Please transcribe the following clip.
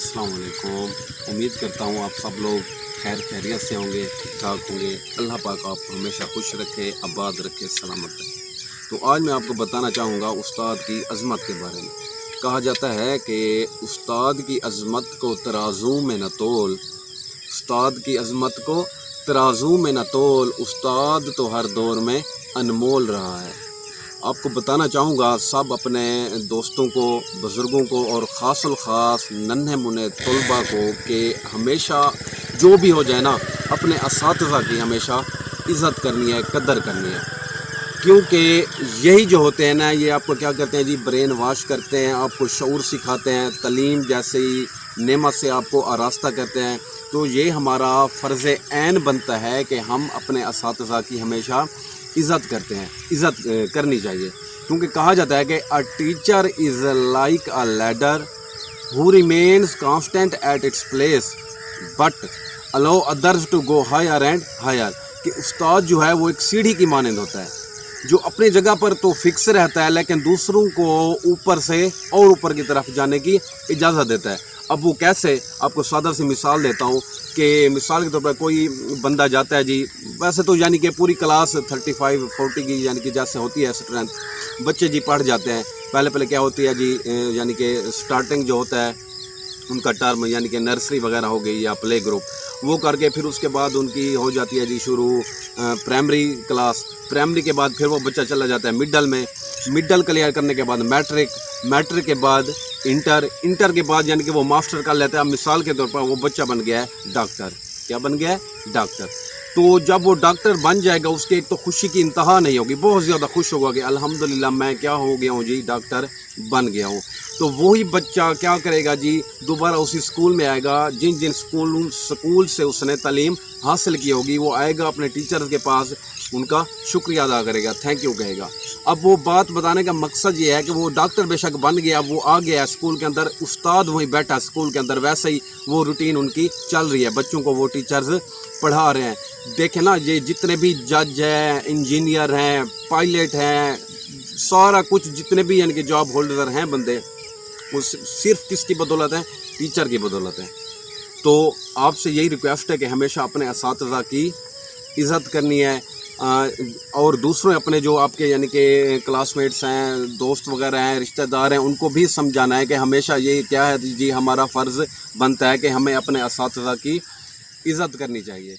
अस्सलाम वालेकुम। उम्मीद करता हूँ आप सब लोग खैर खैरियत से होंगे, ठीक ठाक होंगे। अल्लाह पाक आपको हमेशा खुश रखे, आबाद रखे, सलामत रखे। तो आज मैं आपको बताना चाहूँगा उस्ताद की अज़मत के बारे में। कहा जाता है कि उस्ताद की अज़मत को तराजू में न तोल, उस्ताद की अज़मत को तराजू में न तोल, उस्ताद तो हर दौर में अनमोल रहा है। आपको बताना चाहूँगा सब अपने दोस्तों को, बुज़ुर्गों को और ख़ासुल ख़ास नन्हे मुन्ने तलबा को कि हमेशा जो भी हो जाए ना, अपने असातिज़ा की हमेशा इज़्ज़त करनी है, कदर करनी है। क्योंकि यही जो होते हैं ना, ये आपको क्या करते हैं जी, ब्रेन वाश करते हैं, आपको शऊर सिखाते हैं, तलीम जैसे ही नेमत से आपको आरास्ता करते हैं। तो ये हमारा फ़र्ज़ ऐन बनता है कि हम अपने असातिज़ा की हमेशा इज़्ज़त करते हैं, इज़्ज़त करनी चाहिए। क्योंकि कहा जाता है कि a teacher is like a ladder who remains constant at its place but allow others to go higher and higher. कि उस्ताद जो है वो एक सीढ़ी की मानंद होता है, जो अपनी जगह पर तो फिक्स रहता है लेकिन दूसरों को ऊपर से और ऊपर की तरफ जाने की इजाज़त देता है। अब वो कैसे, आपको सादा सी मिसाल देता हूँ कि मिसाल के तौर पर कोई बंदा जाता है जी, वैसे तो यानी कि पूरी क्लास 35-40 की यानी कि जैसे होती है स्ट्रेंथ, बच्चे जी पढ़ जाते हैं। पहले क्या होती है जी, यानी कि स्टार्टिंग जो होता है उनका टर्म, यानी कि नर्सरी वगैरह हो गई या प्ले ग्रुप, वो करके फिर उसके बाद उनकी हो जाती है जी शुरू प्राइमरी क्लास। प्राइमरी के बाद फिर वो बच्चा चला जाता है मिडल में, मिडल क्लियर करने के बाद मैट्रिक, मैट्रिक के बाद इंटर, इंटर के बाद यानी कि वो मास्टर कर लेता है। मिसाल के तौर पर वो बच्चा बन गया है डॉक्टर। क्या बन गया है? डॉक्टर। तो जब वो डॉक्टर बन जाएगा, उसके एक तो खुशी की इंतहा नहीं होगी, बहुत ज़्यादा खुश होगा कि अल्हम्दुलिल्लाह मैं क्या हो गया हूँ जी, डॉक्टर बन गया हूँ। तो वही बच्चा क्या करेगा जी, दोबारा उसी स्कूल में आएगा, जिन जिन स्कूल से उसने तालीम हासिल की होगी, वो आएगा अपने टीचर्स के पास, उनका शुक्रिया अदा करेगा, थैंक यू कहेगा। अब वो बात बताने का मकसद ये है कि वो डॉक्टर बेशक बन गया, वो आ गया स्कूल के अंदर, उस्ताद वहीं बैठा स्कूल के अंदर, वैसे ही वो रूटीन उनकी चल रही है, बच्चों को वो टीचर्स पढ़ा रहे हैं। देखें ना, ये जितने भी जज हैं, इंजीनियर हैं, पायलट हैं, सारा कुछ जितने भी यानी कि जॉब होल्डर हैं बंदे, वो सिर्फ किसकी बदौलत है? टीचर की बदौलत है। तो आपसे यही रिक्वेस्ट है कि हमेशा अपने असातिज़ा की इज़्ज़त करनी है, और दूसरों अपने जो आपके यानी कि क्लासमेट्स हैं, दोस्त वगैरह हैं, रिश्तेदार हैं, उनको भी समझाना है कि हमेशा ये क्या है जी, हमारा फ़र्ज़ बनता है कि हमें अपने असातिज़ा की इज़्ज़त करनी चाहिए।